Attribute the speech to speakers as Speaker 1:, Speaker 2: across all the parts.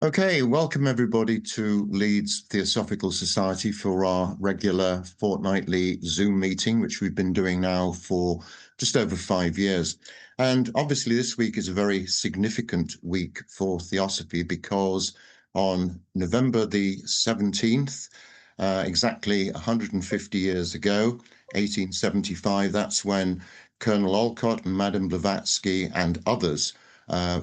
Speaker 1: Okay, welcome everybody to Leeds Theosophical Society for our regular fortnightly Zoom meeting, which we've been doing now for just over 5 years. And obviously this week is a very significant week for Theosophy because on November the 17th, exactly 150 years ago, 1875, that's when Colonel Olcott, Madame Blavatsky and others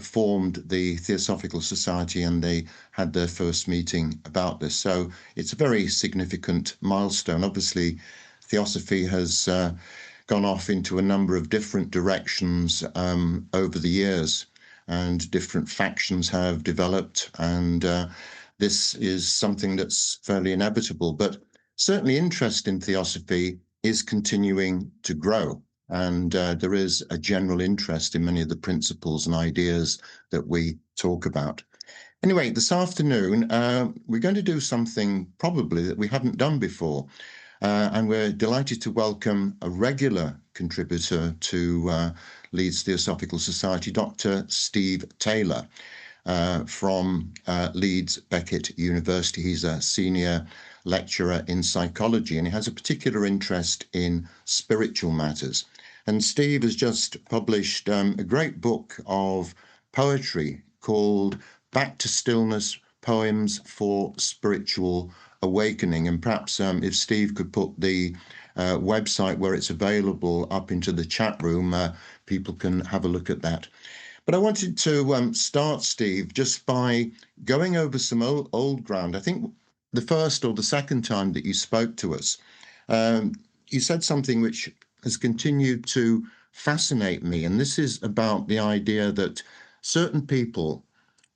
Speaker 1: formed the Theosophical Society, and they had their first meeting about this. So it's a very significant milestone. Obviously, Theosophy has gone off into a number of different directions over the years, and different factions have developed, and this is something that's fairly inevitable. But certainly interest in Theosophy is continuing to grow. And there is a general interest in many of the principles and ideas that we talk about. Anyway, this afternoon, we're going to do something probably that we haven't done before. And we're delighted to welcome a regular contributor to Leeds Theosophical Society, Dr. Steve Taylor from Leeds Beckett University. He's a senior lecturer in psychology, and he has a particular interest in spiritual matters. And Steve has just published a great book of poetry called Back to Stillness, Poems for Spiritual Awakening. And perhaps if Steve could put the website where it's available up into the chat room, people can have a look at that. But I wanted to start, Steve, just by going over some old ground. I think the first or the second time that you spoke to us, you said something which has continued to fascinate me. And this is about the idea that certain people,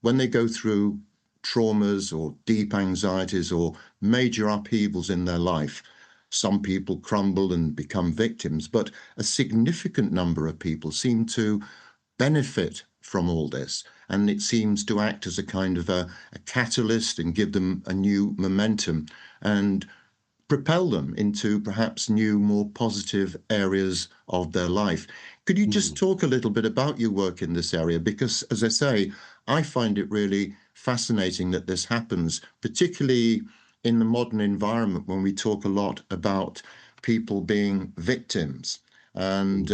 Speaker 1: when they go through traumas or deep anxieties or major upheavals in their life, some people crumble and become victims, but a significant number of people seem to benefit from all this. And it seems to act as a kind of a catalyst and give them a new momentum and propel them into perhaps new, more positive areas of their life. Could you just talk a little bit about your work in this area? Because, as I say, I find it really fascinating that this happens, particularly in the modern environment when we talk a lot about people being victims. And,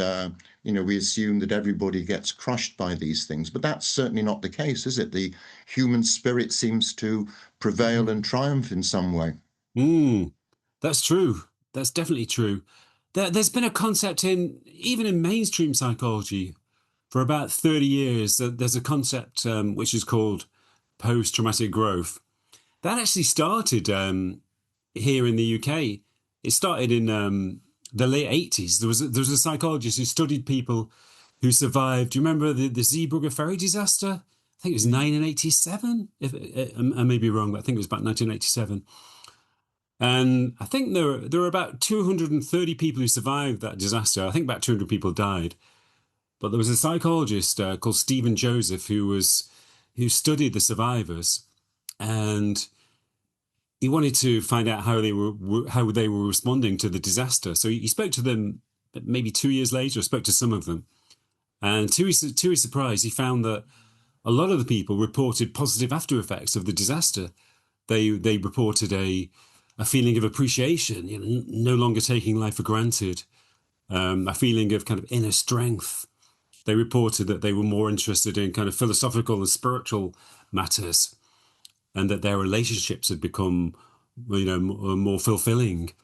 Speaker 1: we assume that everybody gets crushed by these things, but that's certainly not the case, is it? The human spirit seems to prevail and triumph in some way.
Speaker 2: That's true. That's definitely true. There's been a concept even in mainstream psychology for about 30 years. There's a concept which is called post-traumatic growth. That actually started here in the UK. It started in the late 80s. There was a psychologist who studied people who survived. Do you remember the Zeebrugge ferry disaster? I think it was 1987. I may be wrong, but I think it was about 1987. And I think there were about 230 people who survived that disaster. I think about 200 people died. But there was a psychologist called Stephen Joseph who studied the survivors, and he wanted to find out how they were responding to the disaster. So he spoke to them maybe 2 years later, spoke to some of them. And to his surprise, he found that a lot of the people reported positive after effects of the disaster. They reported a feeling of appreciation, no longer taking life for granted, a feeling of kind of inner strength. They reported that they were more interested in kind of philosophical and spiritual matters, and that their relationships had become, more fulfilling.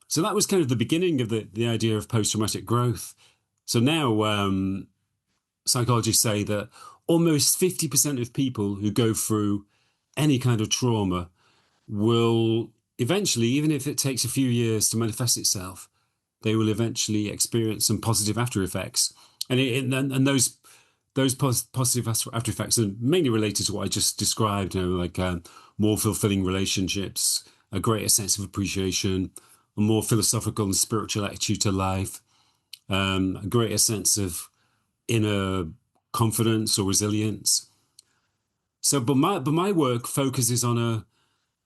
Speaker 2: So that was kind of the beginning of the idea of post-traumatic growth. So now psychologists say that almost 50% of people who go through any kind of trauma will eventually, even if it takes a few years to manifest itself, they will eventually experience some positive after effects. And those positive after effects are mainly related to what I just described, like more fulfilling relationships, a greater sense of appreciation, a more philosophical and spiritual attitude to life, a greater sense of inner confidence or resilience. So, but my work focuses on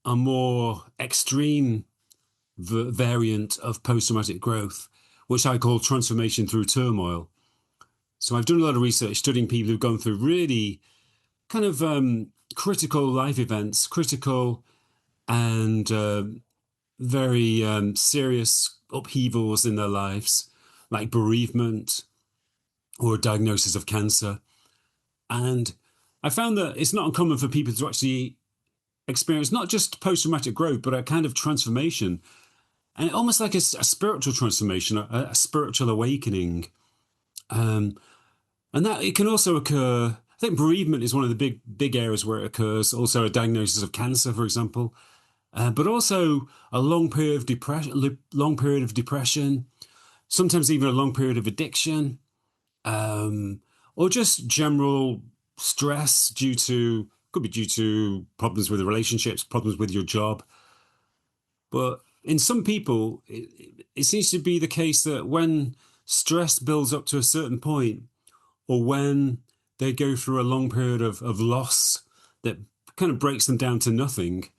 Speaker 2: a more extreme variant of post-traumatic growth, which I call transformation through turmoil. So I've done a lot of research studying people who've gone through really kind of critical life events, critical and very serious upheavals in their lives, like bereavement or a diagnosis of cancer. And I found that it's not uncommon for people to actually experience not just post-traumatic growth, but a kind of transformation, and almost like a spiritual transformation, a spiritual awakening. Um, and that it can also occur. I think bereavement is one of the big areas where it occurs. Also, a diagnosis of cancer, for example, but also a long period of depression, sometimes even a long period of addiction, or just general stress could be due to problems with the relationships, problems with your job. But in some people, it seems to be the case that when stress builds up to a certain point, or when they go through a long period of loss that kind of breaks them down to nothing,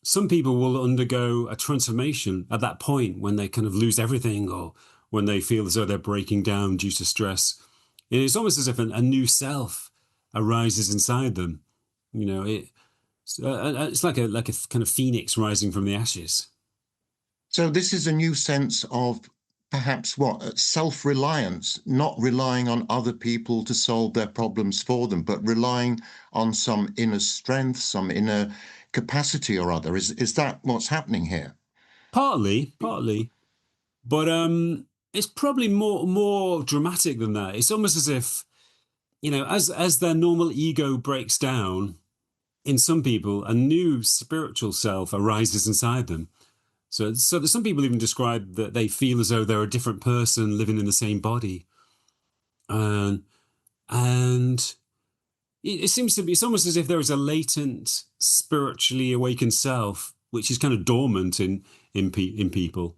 Speaker 2: some people will undergo a transformation at that point when they kind of lose everything, or when they feel as though they're breaking down due to stress. And it's almost as if a new self arises inside them. It's like a kind of phoenix rising from the ashes.
Speaker 1: So this is a new sense of perhaps what self-reliance, not relying on other people to solve their problems for them, but relying on some inner strength, some inner capacity or other. Is that what's happening here?
Speaker 2: Partly, but it's probably more dramatic than that. It's almost as if, as their normal ego breaks down, in some people, a new spiritual self arises inside them. So that some people even describe that they feel as though they're a different person living in the same body. And it seems to be, it's almost as if there is a latent, spiritually awakened self, which is kind of dormant in people,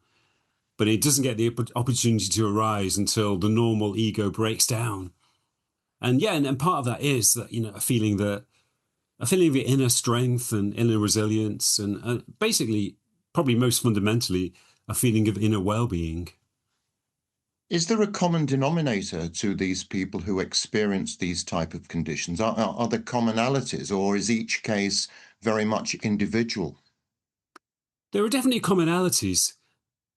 Speaker 2: but it doesn't get the opportunity to arise until the normal ego breaks down. And yeah, and part of that is that, a feeling of inner strength and inner resilience, and basically, probably most fundamentally, a feeling of inner well-being.
Speaker 1: Is there a common denominator to these people who experience these type of conditions? Are there commonalities, or is each case very much individual?
Speaker 2: There are definitely commonalities.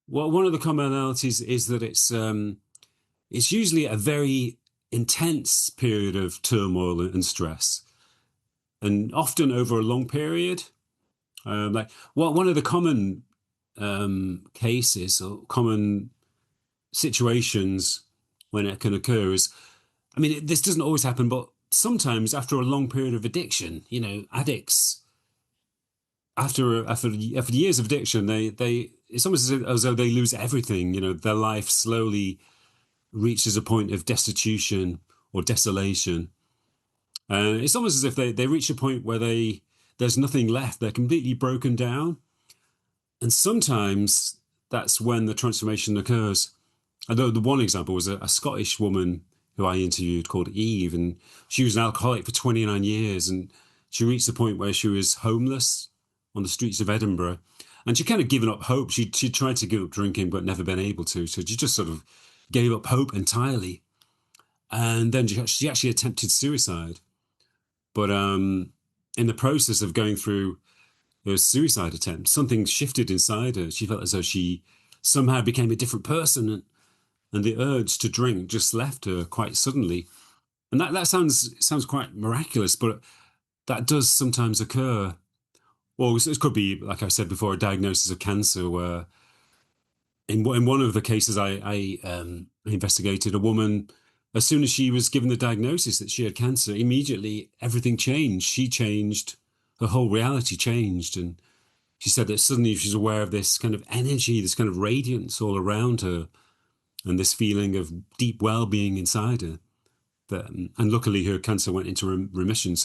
Speaker 2: Well, one of the commonalities is that it's usually a very intense period of turmoil and stress, and often over a long period. One of the common cases or common situations when it can occur is, I mean, this doesn't always happen, but sometimes after a long period of addiction, addicts, after years of addiction, they it's almost as though they lose everything. Their life slowly reaches a point of destitution or desolation. And it's almost as if they reach a point where there's nothing left. They're completely broken down. And sometimes that's when the transformation occurs. Although the one example was a Scottish woman who I interviewed called Eve, and she was an alcoholic for 29 years, and she reached the point where she was homeless on the streets of Edinburgh, and she kind of given up hope. She tried to give up drinking, but never been able to. So she just sort of gave up hope entirely, and then she actually attempted suicide. But in the process of going through her suicide attempt, something shifted inside her. She felt as though she somehow became a different person, and the urge to drink just left her quite suddenly. And that sounds quite miraculous, but that does sometimes occur. Or it could be, like I said before, a diagnosis of cancer, where in one of the cases I investigated, a woman, as soon as she was given the diagnosis that she had cancer, immediately everything changed. She changed, her whole reality changed. And she said that suddenly she's aware of this kind of energy, this kind of radiance all around her, and this feeling of deep well-being inside her. And luckily her cancer went into remission,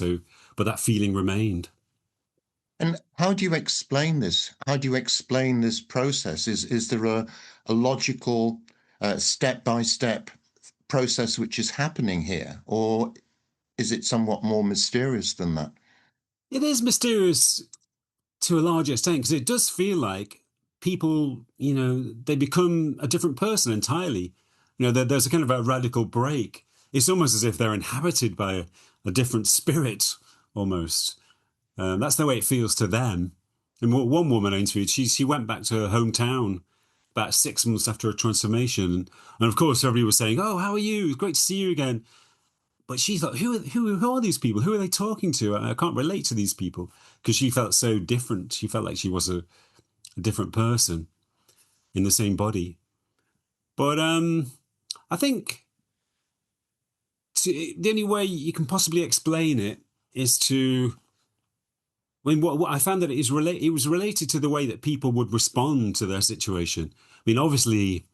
Speaker 2: but that feeling remained.
Speaker 1: And how do you explain this? How do you explain this process? Is there a logical step-by-step process which is happening here, or is it somewhat more mysterious than that?
Speaker 2: It is mysterious to a large extent, because it does feel like people, they become a different person entirely. There's a kind of a radical break. It's almost as if they're inhabited by a different spirit almost. That's the way it feels to them. And one woman I interviewed, she went back to her hometown about 6 months after her transformation, and of course everybody was saying, "Oh, how are you? It's great to see you again." But she thought, who are these people? Who are they talking to? I can't relate to these people, because she felt so different. She felt like she was a different person in the same body. But I think the only way you can possibly explain it is to. I mean, what I found that it was related to the way that people would respond to their situation. I mean, obviously,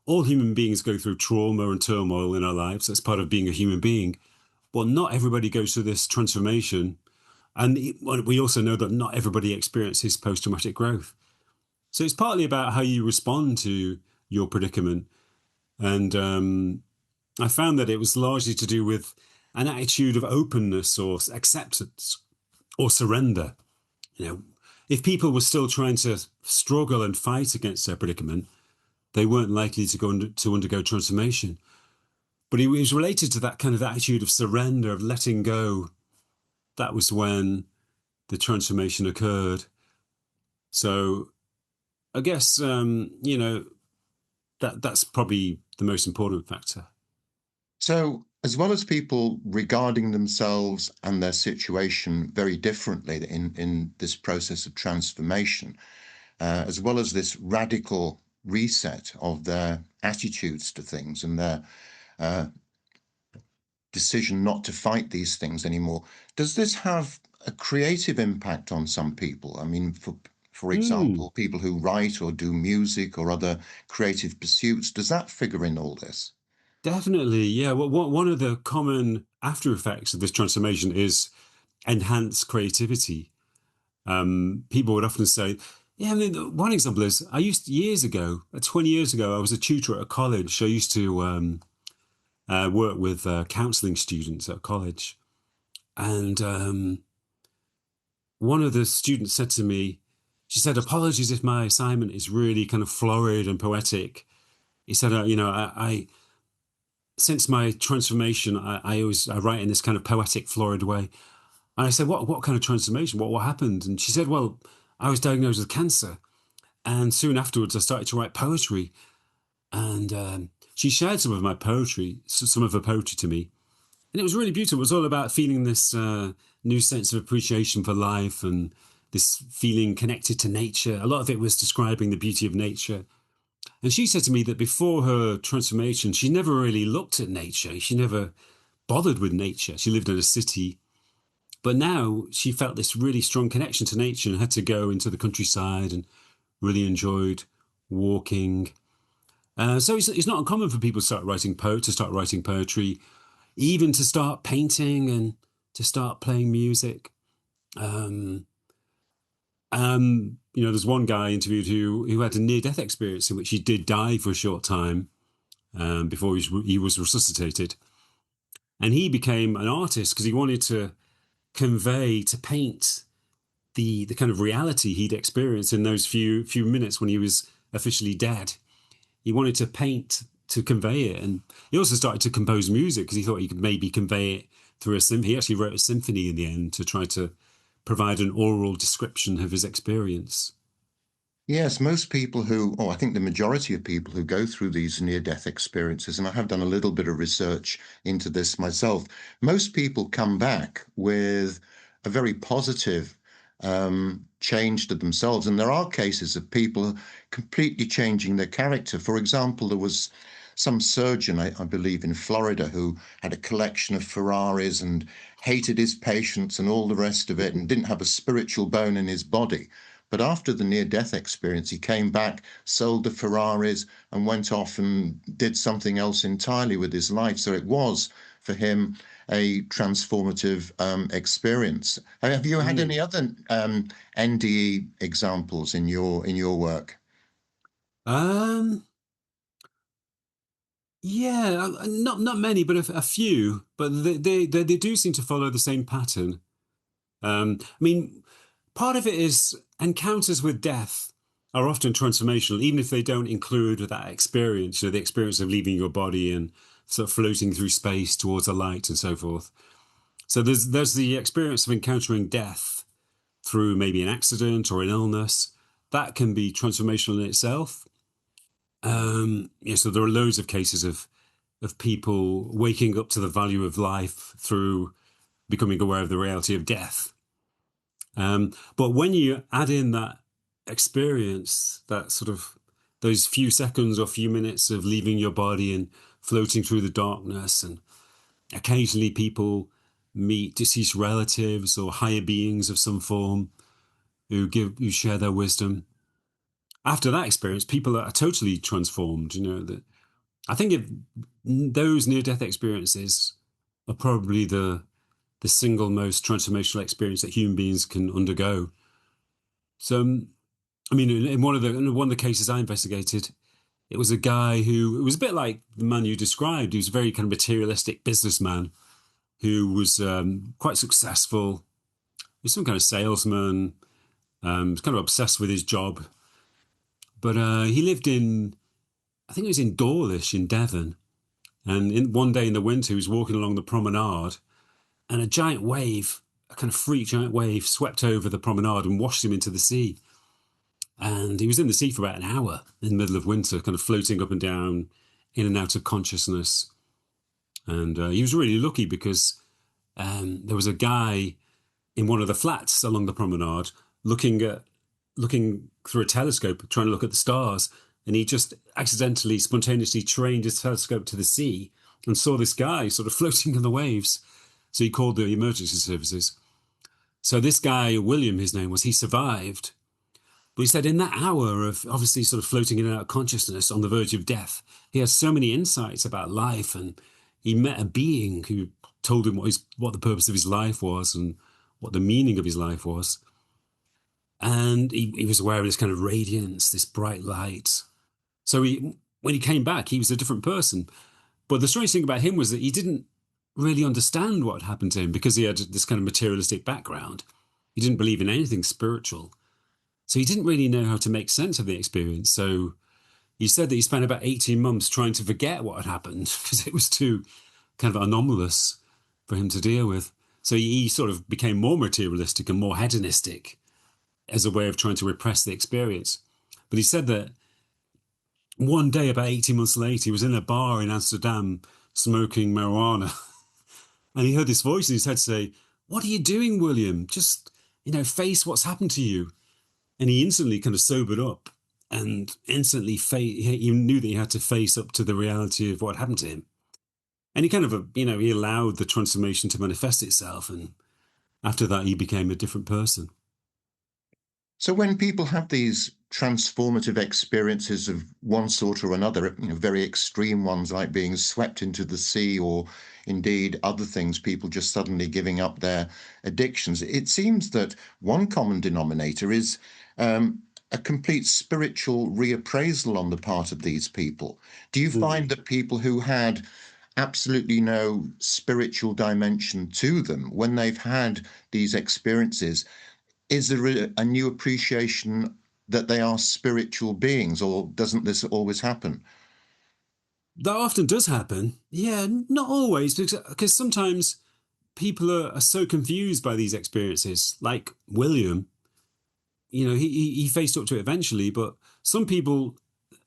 Speaker 2: all human beings go through trauma and turmoil in our lives. That's part of being a human being. But not everybody goes through this transformation. And we also know that not everybody experiences post-traumatic growth. So it's partly about how you respond to your predicament. And I found that it was largely to do with an attitude of openness or acceptance or surrender. You know, if people were still trying to struggle and fight against their predicament, they weren't likely to undergo transformation. But it was related to that kind of attitude of surrender, of letting go. That was when the transformation occurred. So I guess, that's probably the most important factor.
Speaker 1: So, as well as people regarding themselves and their situation very differently in this process of transformation, as well as this radical reset of their attitudes to things and their uh, decision not to fight these things anymore, does this have a creative impact on some people? I mean, for
Speaker 2: Mm,
Speaker 1: example, people who write or do music or other creative pursuits, does that figure in all this?
Speaker 2: definitely, yeah. Well, one of the common after effects of this transformation is enhanced creativity. People would often say, yeah, I mean, one example is years ago, 20 years ago, I was a tutor at a college. I used to work with counseling students at college. And one of the students said to me, she said, apologies if my assignment is really kind of florid and poetic. He said, I since my transformation, I write in this kind of poetic, florid way. And I said, what kind of transformation? What happened? And she said, well, I was diagnosed with cancer. And soon afterwards, I started to write poetry. And she shared some of my poetry, some of her poetry to me. And it was really beautiful. It was all about feeling this new sense of appreciation for life and this feeling connected to nature. A lot of it was describing the beauty of nature. And she said to me that before her transformation, she never really looked at nature. She never bothered with nature. She lived in a city. But now she felt this really strong connection to nature and had to go into the countryside and really enjoyed walking. So it's not uncommon for people to start writing poetry, even to start painting and to start playing music. Um, there's one guy I interviewed who had a near-death experience in which he did die for a short time before he was resuscitated. And he became an artist because he wanted to paint the kind of reality he'd experienced in those few minutes when he was officially dead. He wanted to paint to convey it, and he also started to compose music because he thought he could maybe convey it through a symphony. He actually wrote a symphony in the end to try to provide an oral description of his experience.
Speaker 1: Yes, most people I think the majority of people who go through these near-death experiences, and I have done a little bit of research into this myself, most people come back with a very positive change to themselves. And there are cases of people completely changing their character. For example, there was some surgeon, I believe, in Florida who had a collection of Ferraris and hated his patients and all the rest of it and didn't have a spiritual bone in his body. But after the near-death experience, he came back, sold the Ferraris, and went off and did something else entirely with his life. So it was, for him, a transformative experience. Have you had
Speaker 2: Mm.
Speaker 1: any other NDE examples in your work?
Speaker 2: Um, yeah, not many, but a few. But they do seem to follow the same pattern. I mean, part of it is encounters with death are often transformational, even if they don't include that experience, the experience of leaving your body and sort of floating through space towards a light and so forth. So there's the experience of encountering death through maybe an accident or an illness. That can be transformational in itself. So there are loads of cases of people waking up to the value of life through becoming aware of the reality of death. But when you add in that experience, that sort of those few seconds or few minutes of leaving your body and floating through the darkness, and occasionally people meet deceased relatives or higher beings of some form who share their wisdom. After that experience, people are totally transformed. That I think if those near-death experiences are probably the single most transformational experience that human beings can undergo. So, I mean, in one of the cases I investigated, it was a guy who it was a bit like the man you described. He was a very kind of materialistic businessman who was quite successful. He was some kind of salesman. Was kind of obsessed with his job, but he lived in, I think it was in Dawlish in Devon. And one day in the winter, he was walking along the promenade, and a giant wave, a kind of freak giant wave, swept over the promenade and washed him into the sea. And he was in the sea for about an hour in the middle of winter, kind of floating up and down, in and out of consciousness. And he was really lucky because there was a guy in one of the flats along the promenade looking through a telescope, trying to look at the stars. And he just accidentally, spontaneously trained his telescope to the sea and saw this guy sort of floating in the waves. So he called the emergency services. So this guy, William, his name was, he survived. But he said in that hour of obviously sort of floating in and out of consciousness on the verge of death, he had so many insights about life, and he met a being who told him what the purpose of his life was and what the meaning of his life was. And he was aware of this kind of radiance, this bright light. So when he came back, he was a different person. But the strange thing about him was that he didn't really understand what had happened to him because he had this kind of materialistic background. He didn't believe in anything spiritual. So he didn't really know how to make sense of the experience. So he said that he spent about 18 months trying to forget what had happened because it was too kind of anomalous for him to deal with. So he sort of became more materialistic and more hedonistic as a way of trying to repress the experience. But he said that one day, about 18 months later, he was in a bar in Amsterdam smoking marijuana. And he heard this voice in his head say, "What are you doing, William? Just, face what's happened to you." And he instantly kind of sobered up and instantly he knew that he had to face up to the reality of what happened to him. And he kind of, he allowed the transformation to manifest itself. And after that, he became a different person.
Speaker 1: So when people have these transformative experiences of one sort or another, very extreme ones like being swept into the sea, or indeed other things, people just suddenly giving up their addictions, it seems that one common denominator is a complete spiritual reappraisal on the part of these people. Do you find that people who had absolutely no spiritual dimension to them, when they've had these experiences, is there a new appreciation that they are spiritual beings, or doesn't this always happen?
Speaker 2: That often does happen. Yeah, not always, because sometimes people are so confused by these experiences. Like William, he faced up to it eventually, but some people,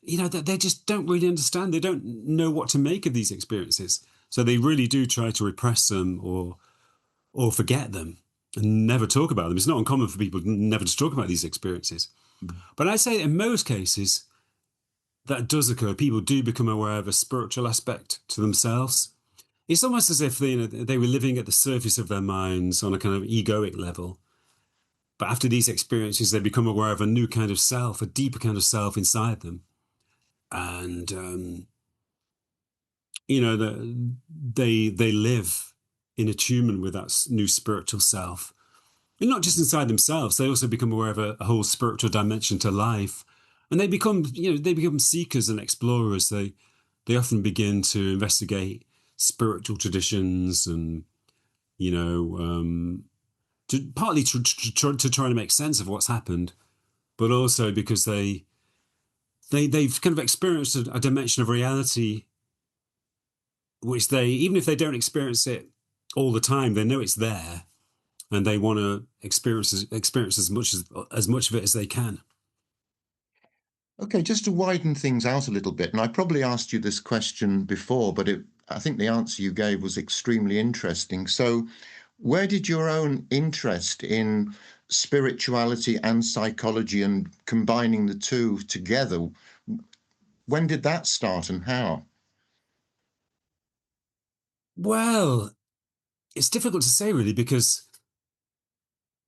Speaker 2: that they just don't really understand. They don't know what to make of these experiences. So they really do try to repress them or forget them and never talk about them. It's not uncommon for people never to talk about these experiences. But I say in most cases, that does occur. People do become aware of a spiritual aspect to themselves. It's almost as if they were living at the surface of their minds on a kind of egoic level. But after these experiences, they become aware of a new kind of self, a deeper kind of self inside them. And, they live in attunement with that new spiritual self. And not just inside themselves, they also become aware of a whole spiritual dimension to life. And they become seekers and explorers. They often begin to investigate spiritual traditions and, partly to try to make sense of what's happened, but also because they've kind of experienced a dimension of reality which even if they don't experience it all the time. They know it's there, and they want to experience as much of it as they can.
Speaker 1: Okay, just to widen things out a little bit, and I probably asked you this question before, but I think the answer you gave was extremely interesting. So, where did your own interest in spirituality and psychology and combining the two together, when did that start and how?
Speaker 2: Well, it's difficult to say really, because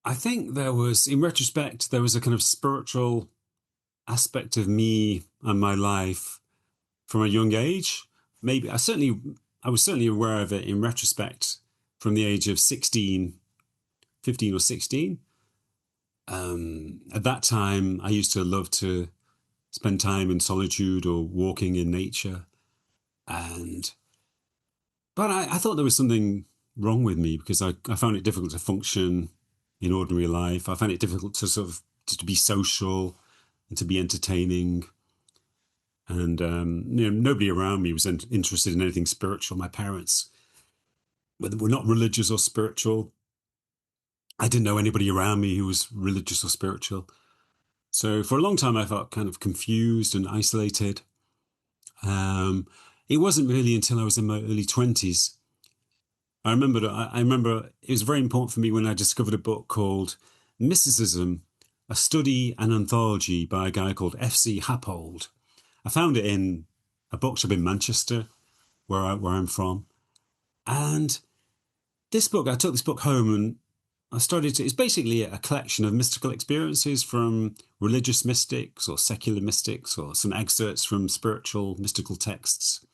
Speaker 2: I think in retrospect, there was a kind of spiritual aspect of me and my life from a young age. Maybe I was certainly aware of it in retrospect from the age of 16, 15 or 16. At that time, I used to love to spend time in solitude or walking in nature. But I thought there was something wrong with me, because I found it difficult to function in ordinary life. I found it difficult to to be social and to be entertaining. And nobody around me was interested in anything spiritual. My parents were not religious or spiritual. I didn't know anybody around me who was religious or spiritual. So for a long time, I felt kind of confused and isolated. Um, it wasn't really until I was in my early 20s. I remember it was very important for me when I discovered a book called Mysticism, a Study and Anthology by a guy called F.C. Happold. I found it in a bookshop in Manchester, where I'm from. And I took this book home, and it's basically a collection of mystical experiences from religious mystics or secular mystics, or some excerpts from spiritual mystical texts.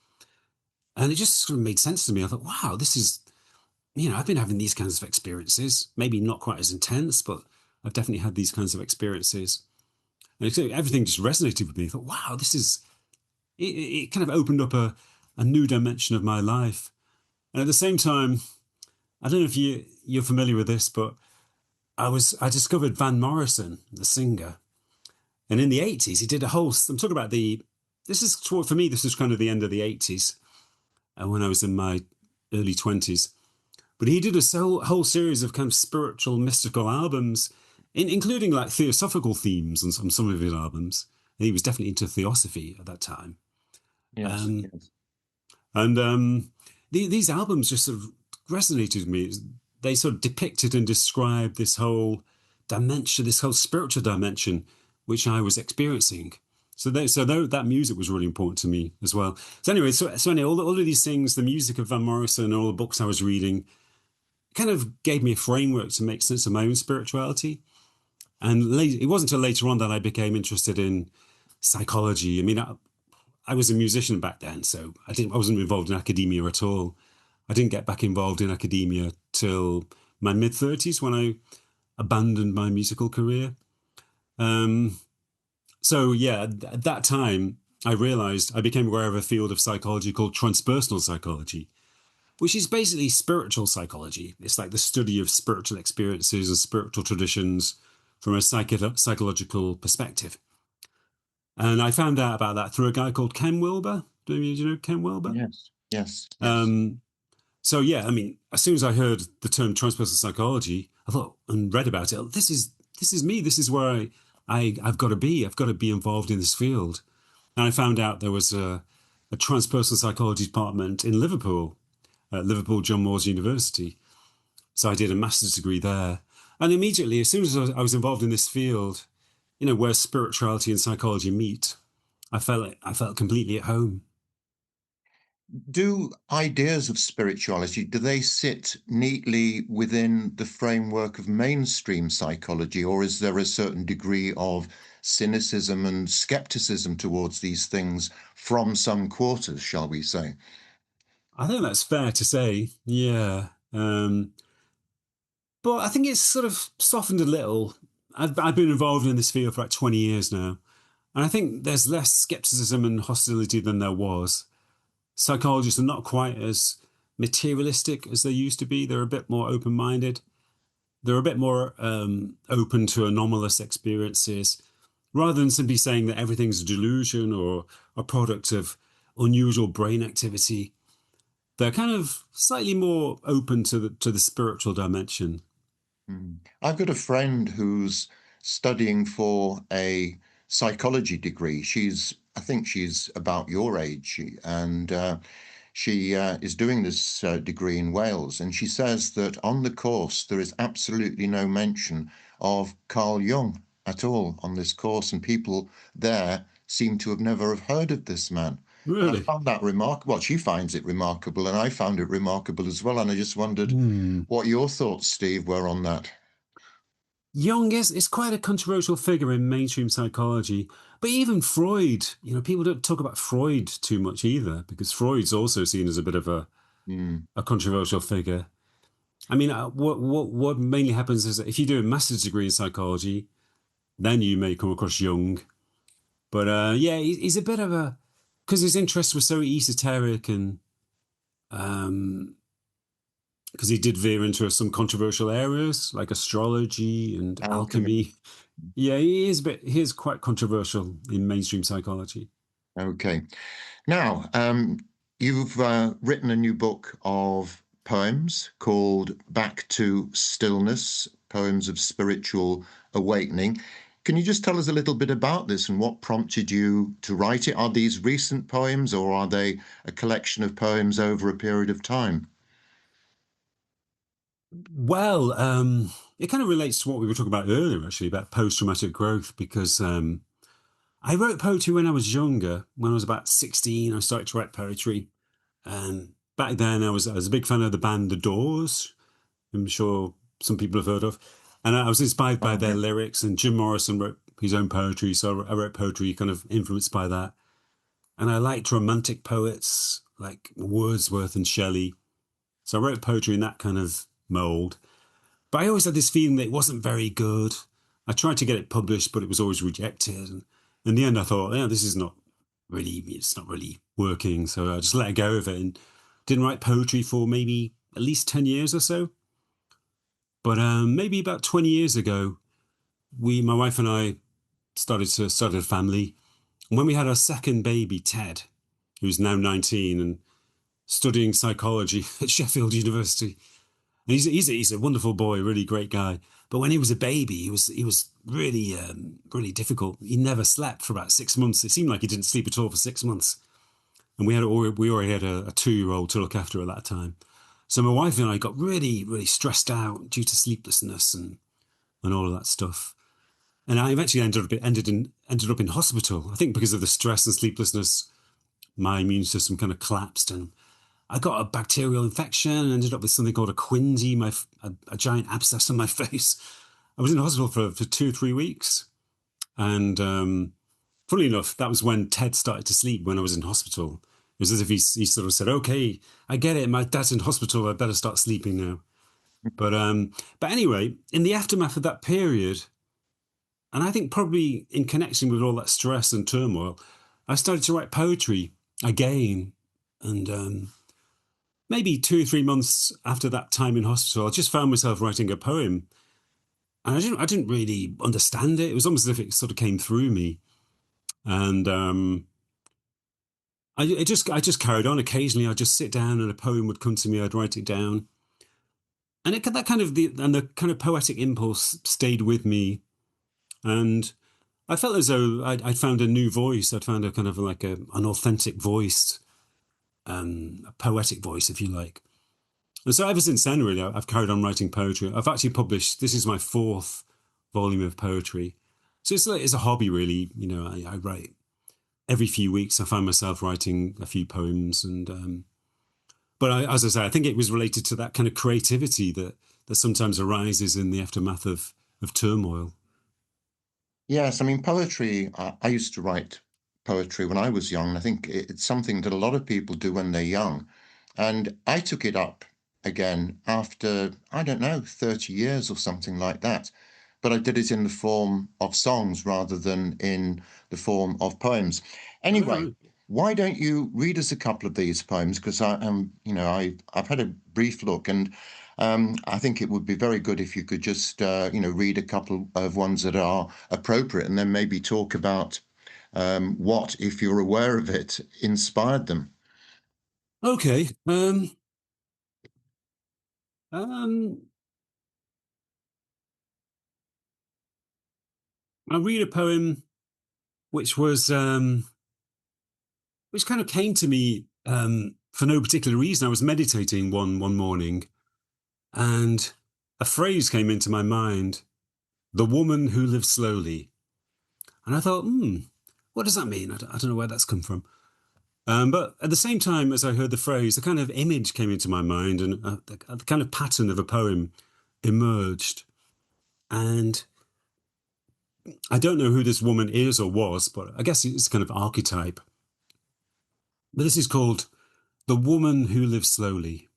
Speaker 2: And it just sort of made sense to me. I thought, wow, I've been having these kinds of experiences, maybe not quite as intense, but I've definitely had these kinds of experiences. And everything just resonated with me. I thought, wow, it kind of opened up a new dimension of my life. And at the same time, I don't know if you're familiar with this, but I discovered Van Morrison, the singer. And in the 80s, he did I'm talking about for me, this is kind of the end of the 80s, when I was in my early 20s. But he did a whole series of kind of spiritual, mystical albums, including like theosophical themes on some of his albums. And he was definitely into theosophy at that time.
Speaker 1: Yes,
Speaker 2: Um,
Speaker 1: yes.
Speaker 2: and these albums just sort of resonated with me. They sort of depicted and described this whole dimension, this whole spiritual dimension, which I was experiencing. That music was really important to me as well. So anyway, all of these things, the music of Van Morrison and all the books I was reading, kind of gave me a framework to make sense of my own spirituality. And it wasn't until later on that I became interested in psychology. I mean, I was a musician back then, so I wasn't involved in academia at all. I didn't get back involved in academia till my mid-30s, when I abandoned my musical career. So yeah, at that time, I became aware of a field of psychology called transpersonal psychology, which is basically spiritual psychology. It's like the study of spiritual experiences and spiritual traditions from a psychological perspective. And I found out about that through a guy called Ken Wilber. Do you know Ken Wilber?
Speaker 1: Yes, yes, yes.
Speaker 2: Um, so yeah, I mean, as soon as I heard the term transpersonal psychology, I thought and read about it. This is me. This is where I've got to be. I've got to be involved in this field. And I found out there was a transpersonal psychology department in Liverpool, at Liverpool John Moores University. So I did a master's degree there. And immediately, as soon as I was involved in this field, where spirituality and psychology meet, I felt completely at home.
Speaker 1: Do ideas of spirituality, do they sit neatly within the framework of mainstream psychology, or is there a certain degree of cynicism and skepticism towards these things from some quarters, shall we say?
Speaker 2: I think that's fair to say, yeah. But I think it's sort of softened a little. I've been involved in this field for like 20 years now, and I think there's less skepticism and hostility than there was. Psychologists are not quite as materialistic as they used to be. They're a bit more open-minded. They're a bit more open to anomalous experiences, rather than simply saying that everything's a delusion or a product of unusual brain activity. they're kind of slightly more open to the spiritual dimension.
Speaker 1: I've got a friend who's studying for a psychology degree. I think she's about your age, and she is doing this degree in Wales. And she says that on the course, there is absolutely no mention of Carl Jung at all on this course. And people there seem to have never have heard of this man. And I
Speaker 2: Really?
Speaker 1: found that remarkable. Well, she finds it remarkable, and I found it remarkable as well. And I just wondered
Speaker 2: Hmm.
Speaker 1: what your thoughts, Steve, were on that.
Speaker 2: Jung is quite a controversial figure in mainstream psychology, but even Freud, people don't talk about Freud too much either, because Freud's also seen as a bit of
Speaker 1: Mm.
Speaker 2: a controversial figure. I mean, what mainly happens is that if you do a master's degree in psychology, then you may come across Jung. But yeah, he's a bit of a, because his interests were so esoteric, and um, because he did veer into some controversial areas like astrology and
Speaker 1: Alchemy.
Speaker 2: alchemy. Yeah, he is quite controversial in mainstream psychology.
Speaker 1: Okay. Now, you've written a new book of poems called Back to Stillness, Poems of Spiritual Awakening. Can you just tell us a little bit about this and what prompted you to write it? Are these recent poems or are they a collection of poems over a period of time?
Speaker 2: Well, it kind of relates to what we were talking about earlier, actually, about post-traumatic growth, because I wrote poetry when I was younger. When I was about 16, I started to write poetry. And back then, I was a big fan of the band The Doors. I'm sure some people have heard of. And I was inspired by
Speaker 1: Oh,
Speaker 2: their
Speaker 1: yeah.
Speaker 2: lyrics. And Jim Morrison wrote his own poetry, so I wrote poetry kind of influenced by that. And I liked romantic poets like Wordsworth and Shelley. So I wrote poetry in that kind of mold. But I always had this feeling that it wasn't very good. I tried to get it published, but it was always rejected. And in the end, I thought, yeah, it's not really working. So I just let go of it and didn't write poetry for maybe at least 10 years or so. But maybe about 20 years ago, my wife and I, started a family. And when we had our second baby, Ted, who's now 19 and studying psychology at Sheffield University, and he's a wonderful boy, really great guy. But when he was a baby, he was really really difficult. He never slept for about 6 months. It seemed like he didn't sleep at all for 6 months. And we already had a 2-year-old to look after at that time. So my wife and I got really really stressed out due to sleeplessness and all of that stuff. And I eventually ended up in hospital. I think because of the stress and sleeplessness, my immune system kind of collapsed, and I got a bacterial infection and ended up with something called a quinsy, a giant abscess on my face. I was in hospital for 2 or 3 weeks. And funnily enough, that was when Ted started to sleep when I was in hospital. It was as if he sort of said, okay, I get it. My dad's in hospital. I better start sleeping now. But anyway, in the aftermath of that period, and I think probably in connection with all that stress and turmoil, I started to write poetry again. And maybe 2 or 3 months after that time in hospital, I just found myself writing a poem, and I didn't really understand it. It was almost as if it sort of came through me, and I just carried on. Occasionally, I'd just sit down, and a poem would come to me. I'd write it down, and the kind of poetic impulse stayed with me, and I felt as though I'd found a new voice. I'd found a kind of like an authentic voice, a poetic voice, if you like. And so ever since then, really, I've carried on writing poetry. I've actually published, this is my fourth volume of poetry. So it's a hobby, really. I write every few weeks. I find myself writing a few poems. But as I say, I think it was related to that kind of creativity that sometimes arises in the aftermath of turmoil.
Speaker 1: Yes, I mean, poetry, I used to write poetry when I was young. I think it's something that a lot of people do when they're young. And I took it up again after, I don't know, 30 years or something like that. But I did it in the form of songs rather than in the form of poems.
Speaker 2: All
Speaker 1: Anyway,
Speaker 2: right.
Speaker 1: why don't you read us a couple of these poems? Because I am, I've had a brief look, and I think it would be very good if you could just, read a couple of ones that are appropriate, and then maybe talk about what, if you're aware of it, inspired them.
Speaker 2: Okay. Um, I'll read a poem which was which kind of came to me for no particular reason. I was meditating one morning, and a phrase came into my mind: "The woman who lives slowly." And I thought, what does that mean? I don't know where that's come from. But at the same time as I heard the phrase, a kind of image came into my mind, and a kind of pattern of a poem emerged. And I don't know who this woman is or was, but I guess it's a kind of archetype. But this is called "The Woman Who Lives Slowly."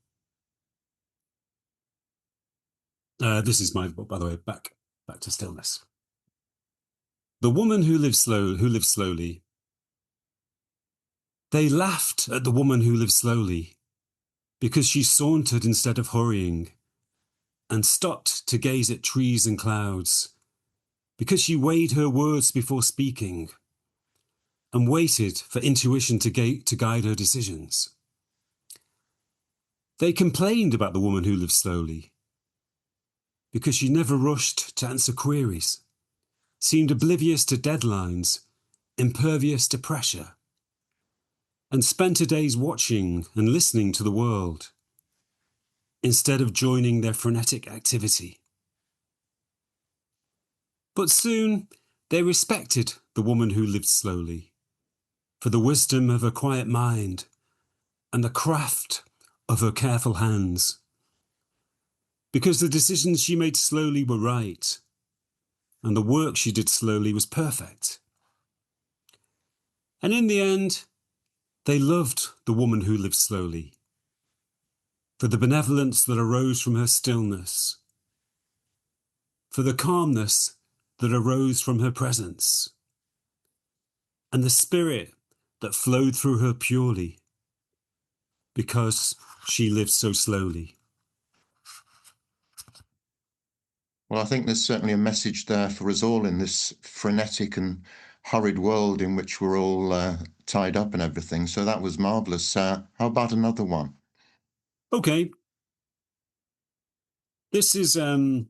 Speaker 2: This is my book, by the way. Back to Stillness. The woman who lives slowly. They laughed at the woman who lives slowly because she sauntered instead of hurrying, and stopped to gaze at trees and clouds, because she weighed her words before speaking, and waited for intuition to guide her decisions. They complained about the woman who lives slowly because she never rushed to answer queries, seemed oblivious to deadlines, impervious to pressure, and spent her days watching and listening to the world instead of joining their frenetic activity. But soon they respected the woman who lived slowly for the wisdom of her quiet mind and the craft of her careful hands, because the decisions she made slowly were right, and the work she did slowly was perfect. And in the end, they loved the woman who lived slowly for the benevolence that arose from her stillness, for the calmness that arose from her presence, and the spirit that flowed through her purely, because she lived so slowly.
Speaker 1: Well, I think there's certainly a message there for us all in this frenetic and hurried world in which we're all tied up and everything. So that was marvelous. How about another one?
Speaker 2: Okay. This is an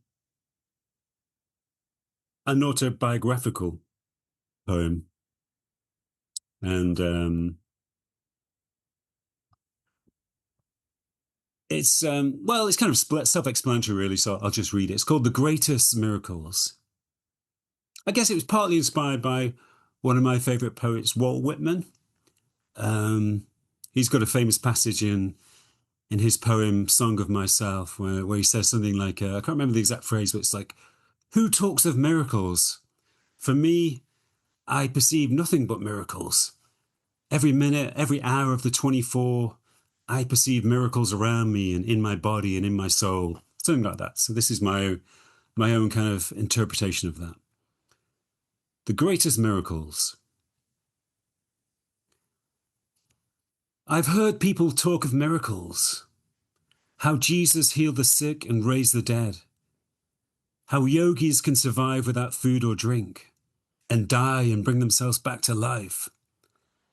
Speaker 2: autobiographical poem. And it's, well, it's kind of self-explanatory, really, so I'll just read it. It's called The Greatest Miracles. I guess it was partly inspired by one of my favourite poets, Walt Whitman. He's got a famous passage in his poem Song of Myself where he says something like, I can't remember the exact phrase, but it's like, "Who talks of miracles? For me, I perceive nothing but miracles. Every minute, every hour of the 24, I perceive miracles around me and in my body and in my soul." Something like that. So this is my own kind of interpretation of that. The greatest miracles. I've heard people talk of miracles. How Jesus healed the sick and raised the dead. How yogis can survive without food or drink and die and bring themselves back to life.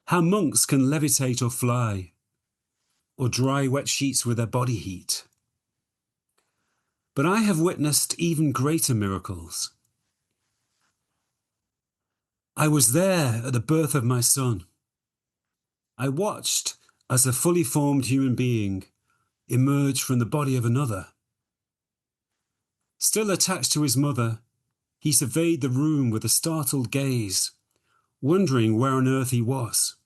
Speaker 2: How monks can levitate or fly or dry wet sheets with their body heat. But I have witnessed even greater miracles. I was there at the birth of my son. I watched as a fully formed human being emerged from the body of another. Still attached to his mother, he surveyed the room with a startled gaze, wondering where on earth he was.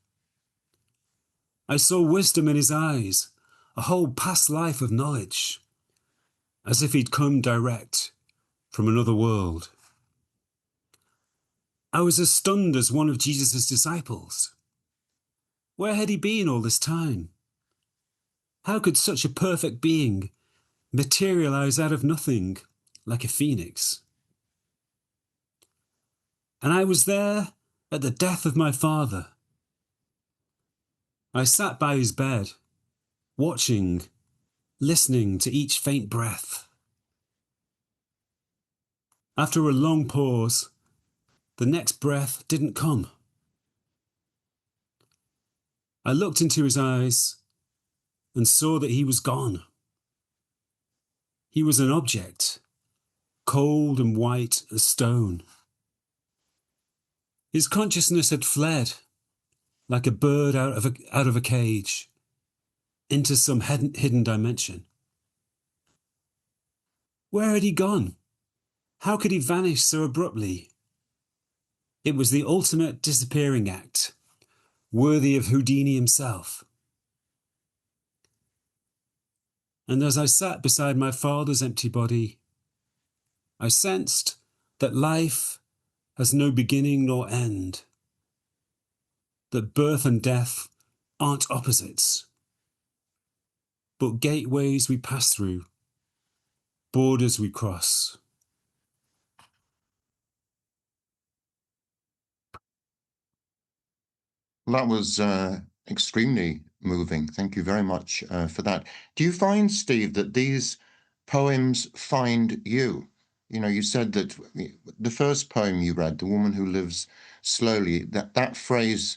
Speaker 2: I saw wisdom in his eyes, a whole past life of knowledge, as if he'd come direct from another world. I was as stunned as one of Jesus' disciples. Where had he been all this time? How could such a perfect being materialize out of nothing like a phoenix? And I was there at the death of my father. I sat by his bed, watching, listening to each faint breath. After a long pause, the next breath didn't come. I looked into his eyes and saw that he was gone. He was an object, cold and white as stone. His consciousness had fled, like a bird out of a cage, into some hidden dimension. Where had he gone? How could he vanish so abruptly? It was the ultimate disappearing act, worthy of Houdini himself. And as I sat beside my father's empty body, I sensed that life has no beginning nor end, that birth and death aren't opposites, but gateways we pass through, borders we cross.
Speaker 1: That was extremely moving. Thank you very much for that. Do you find, Steve, that these poems find you? You know, you said that the first poem you read, The Woman Who Lives Slowly, that phrase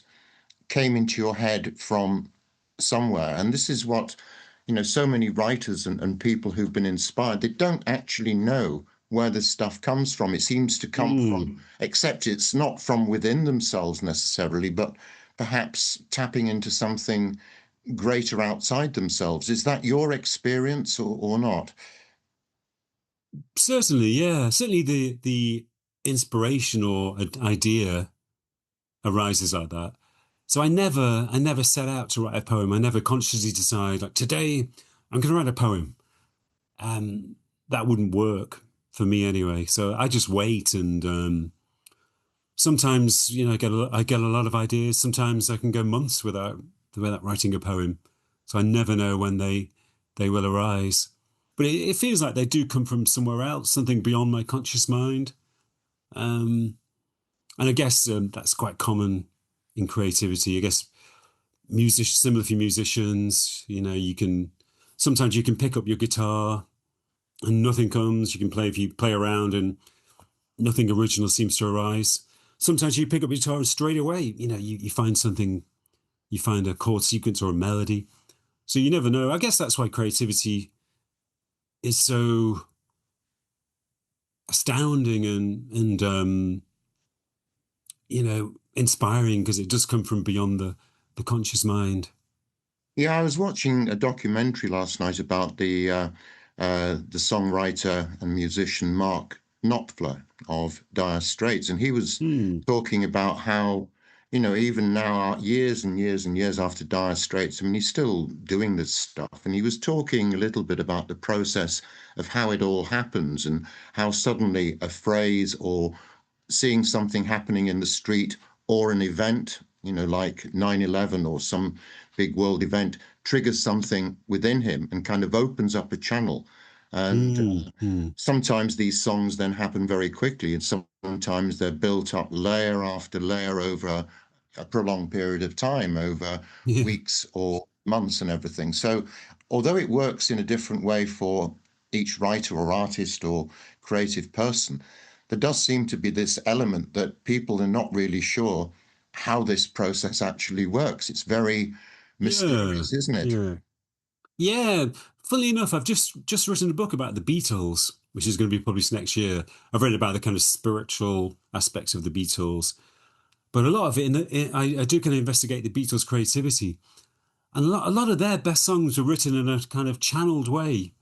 Speaker 1: came into your head from somewhere. And this is what, you know, so many writers and people who've been inspired, they don't actually know where this stuff comes from. It seems to come from, except it's not from within themselves necessarily, but perhaps tapping into something greater outside themselves. Is that your experience or not?
Speaker 2: Certainly, yeah. Certainly the inspiration or idea arises like that. So I never set out to write a poem. I never consciously decide, like, today I'm going to write a poem. That wouldn't work for me anyway. So I just wait, and sometimes, you know, I get a lot of ideas. Sometimes I can go months without writing a poem. So I never know when they will arise. But it feels like they do come from somewhere else, something beyond my conscious mind. And I guess that's quite common in creativity. I guess similar for musicians, you know, sometimes you can pick up your guitar and nothing comes. You can play, if you play around, and nothing original seems to arise. Sometimes you pick up your guitar and straight away, you know, you find something, you find a chord sequence or a melody. So you never know. I guess that's why creativity is so astounding and you know, inspiring, because it does come from beyond the conscious mind.
Speaker 1: Yeah, I was watching a documentary last night about the songwriter and musician Mark Knopfler of Dire Straits, and he was
Speaker 2: Hmm.
Speaker 1: talking about how, you know, even now, years and years and years after Dire Straits, I mean, he's still doing this stuff, and he was talking a little bit about the process of how it all happens and how suddenly a phrase or seeing something happening in the street or an event, you know, like 9/11 or some big world event, triggers something within him and kind of opens up a channel. And
Speaker 2: Mm.
Speaker 1: sometimes these songs then happen very quickly, and sometimes they're built up layer after layer over a prolonged period of time, over
Speaker 2: Yeah.
Speaker 1: weeks or months and everything. So, although it works in a different way for each writer or artist or creative person, there does seem to be this element that people are not really sure how this process actually works. It's very
Speaker 2: Yeah.
Speaker 1: mysterious, isn't it?
Speaker 2: Yeah. Yeah. Funnily enough, I've just written a book about the Beatles, which is going to be published next year. I've written about the kind of spiritual aspects of the Beatles, but a lot of it, I do kind of investigate the Beatles' creativity, and a lot of their best songs were written in a kind of channeled way.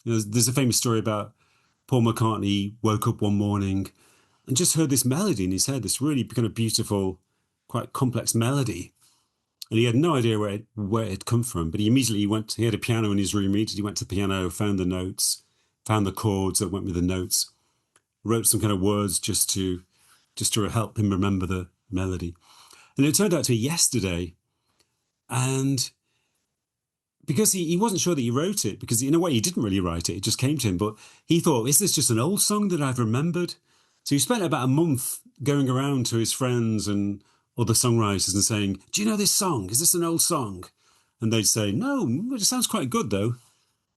Speaker 2: You know, there's a famous story about Paul McCartney woke up one morning and just heard this melody in his head, this really kind of beautiful, quite complex melody. And he had no idea where it had come from, but he had a piano in his room, he went to the piano, found the notes, found the chords that went with the notes, wrote some kind of words just to help him remember the melody. And it turned out to be Yesterday. And because he wasn't sure that he wrote it, because in a way he didn't really write it, it just came to him. But he thought, is this just an old song that I've remembered? So he spent about a month going around to his friends and other songwriters and saying, do you know this song? Is this an old song? And they'd say, no, it sounds quite good though.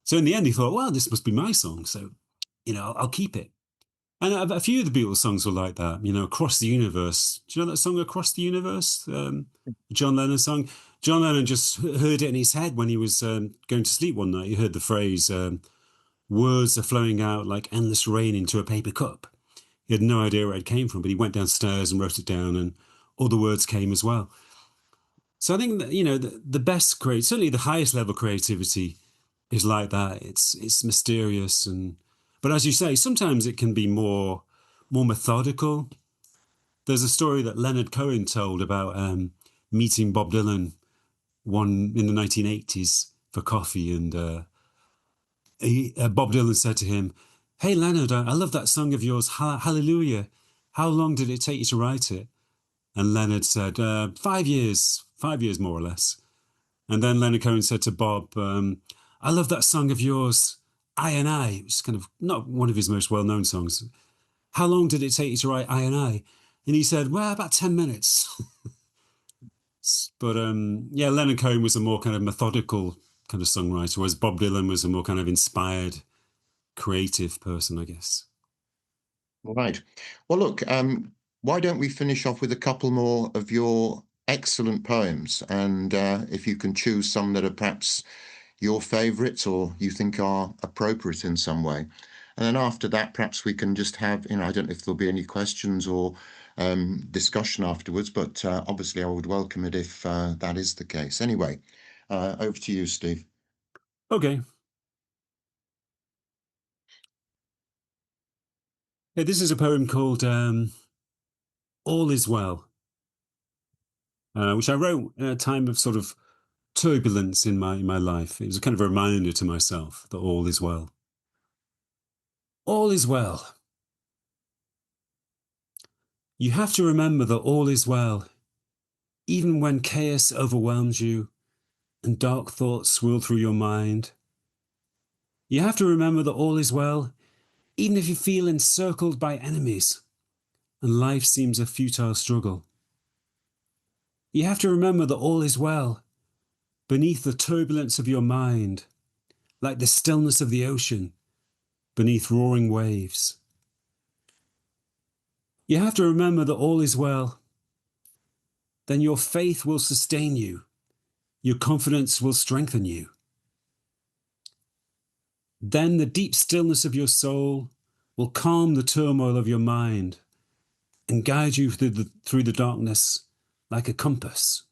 Speaker 2: So in the end he thought, well, this must be my song. So, you know, I'll keep it. And a few of the Beatles songs were like that, you know, Across the Universe. Do you know that song, Across the Universe? John Lennon song. John Lennon just heard it in his head when he was going to sleep one night. He heard the phrase, words are flowing out like endless rain into a paper cup. He had no idea where it came from, but he went downstairs and wrote it down, and other words came as well. So I think that, the best certainly the highest level creativity is like that. It's mysterious, but as you say, sometimes it can be more methodical. There's a story that Leonard Cohen told about meeting Bob Dylan in the 1980s for coffee, and Bob Dylan said to him, "Hey Leonard, I love that song of yours, Hallelujah. How long did it take you to write it?" And Leonard said, 5 years more or less. And then Leonard Cohen said to Bob, "I love that song of yours, I," which is kind of not one of his most well-known songs. "How long did it take you to write I?" And he said, "Well, about 10 minutes. But yeah, Leonard Cohen was a more kind of methodical kind of songwriter, whereas Bob Dylan was a more kind of inspired, creative person, I guess.
Speaker 1: Right. Well, look, why don't we finish off with a couple more of your excellent poems? And if you can choose some that are perhaps your favorites or you think are appropriate in some way. And then after that, perhaps we can just have, I don't know if there'll be any questions or discussion afterwards, but obviously I would welcome it if that is the case. Anyway, over to you, Steve.
Speaker 2: Okay. Yeah, this is a poem called All Is Well, which I wrote at a time of sort of turbulence in my life. It was a kind of a reminder to myself that all is well. All is well. You have to remember that all is well, even when chaos overwhelms you and dark thoughts swirl through your mind. You have to remember that all is well, even if you feel encircled by enemies and life seems a futile struggle. You have to remember that all is well, beneath the turbulence of your mind, like the stillness of the ocean beneath roaring waves. You have to remember that all is well. Then your faith will sustain you. Your confidence will strengthen you. Then the deep stillness of your soul will calm the turmoil of your mind and guide you through the darkness like a compass.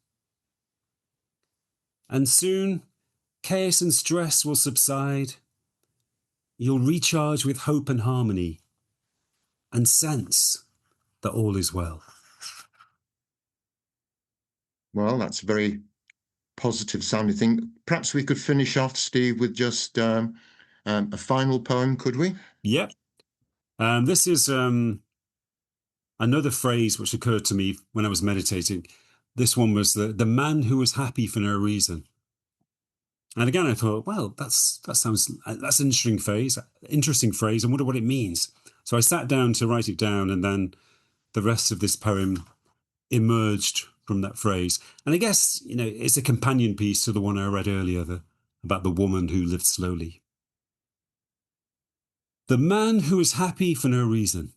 Speaker 2: And soon, chaos and stress will subside. You'll recharge with hope and harmony and sense that all is well.
Speaker 1: Well, that's a very positive sounding thing. Perhaps we could finish off, Steve, with just a final poem, could we?
Speaker 2: Yep. This is another phrase which occurred to me when I was meditating. This one was the man who was happy for no reason. And again, I thought, well, that's an interesting phrase. I wonder what it means. So I sat down to write it down, and then the rest of this poem emerged from that phrase. And I guess, it's a companion piece to the one I read earlier, about the woman who lived slowly. The man who was happy for no reason.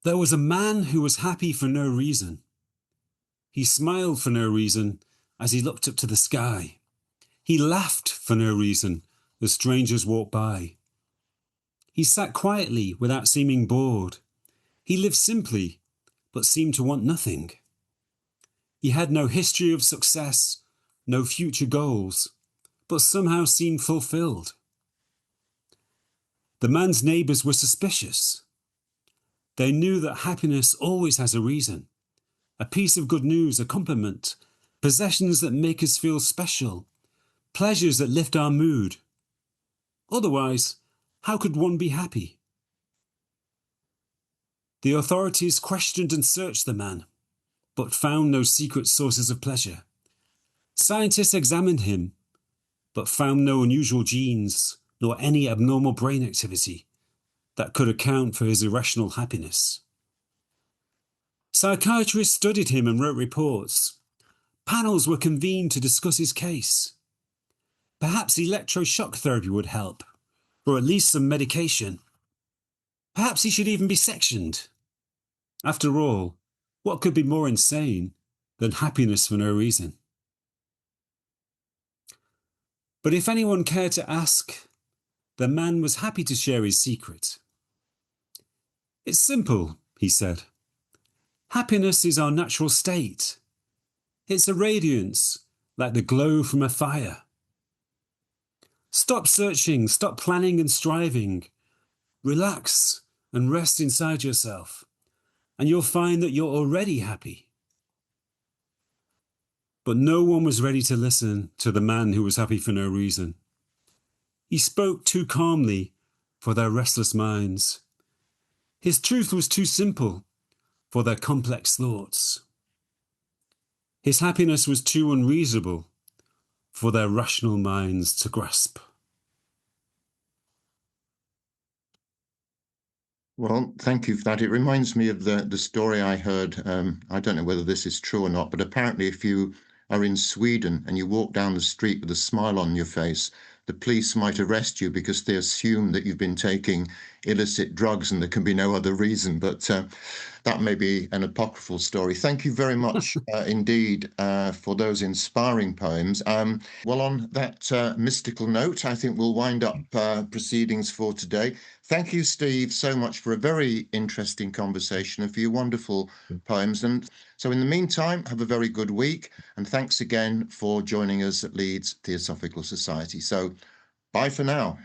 Speaker 2: There was a man who was happy for no reason. He smiled for no reason as he looked up to the sky. He laughed for no reason as strangers walked by. He sat quietly without seeming bored. He lived simply, but seemed to want nothing. He had no history of success, no future goals, but somehow seemed fulfilled. The man's neighbours were suspicious. They knew that happiness always has a reason, a piece of good news, a compliment, possessions that make us feel special, pleasures that lift our mood. Otherwise, how could one be happy? The authorities questioned and searched the man, but found no secret sources of pleasure. Scientists examined him, but found no unusual genes nor any abnormal brain activity that could account for his irrational happiness. Psychiatrists studied him and wrote reports. Panels were convened to discuss his case. Perhaps electroshock therapy would help, or at least some medication. Perhaps he should even be sectioned. After all, what could be more insane than happiness for no reason. But if anyone cared to ask, the man was happy to share his secret. It's simple, he said. Happiness is our natural state. It's a radiance, like the glow from a fire. Stop searching, stop planning and striving. Relax and rest inside yourself, and you'll find that you're already happy. But no one was ready to listen to the man who was happy for no reason. He spoke too calmly for their restless minds. His truth was too simple for their complex thoughts. His happiness was too unreasonable for their rational minds to grasp.
Speaker 1: Well, thank you for that. It reminds me of the story I heard. I don't know whether this is true or not, but apparently if you are in Sweden and you walk down the street with a smile on your face, the police might arrest you because they assume that you've been taking illicit drugs and there can be no other reason. But that may be an apocryphal story. Thank you very much indeed for those inspiring poems. Well, on that mystical note, I think we'll wind up proceedings for today. Thank you, Steve, so much for a very interesting conversation and for your wonderful poems. And so in the meantime, have a very good week. And thanks again for joining us at Leeds Theosophical Society. So bye for now.